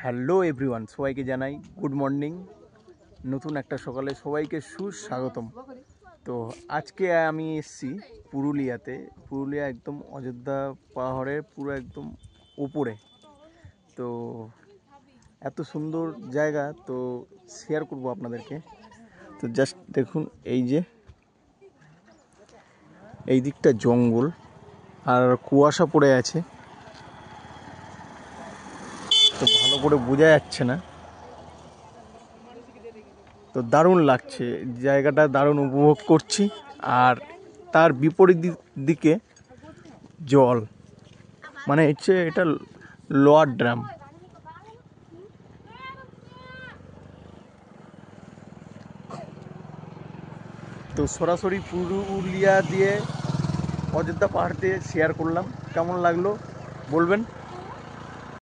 Hello everyone, সবাইকে জানাই good morning. নতুন একটা সকালে সবাইকে সুস্বাগতম। তো আজকে আমি এসেছি পুরুলিয়াতে। পুরুলিয়া একদম অযোধ্যা পাহাড়ের পুরো একদম উপরে। তো এত সুন্দর জায়গা, তো শেয়ার করব আপনাদেরকে। তো জাস্ট দেখুন, এই দিকটা জঙ্গল আর কুয়াশা পড়ে আছে, তো ভালো করে বোঝা যাচ্ছে না। তো দারুণ লাগছে জায়গাটা, দারুণ উপভোগ করছি। আর তার বিপরীত দিকে জল, মানে হচ্ছে এটা লোয়ার ড্রাম। তো সরাসরি পুরুলিয়া দিয়ে অযোধ্যা পাহাড় দিয়ে শেয়ার করলাম। কেমন লাগলো বলবেন।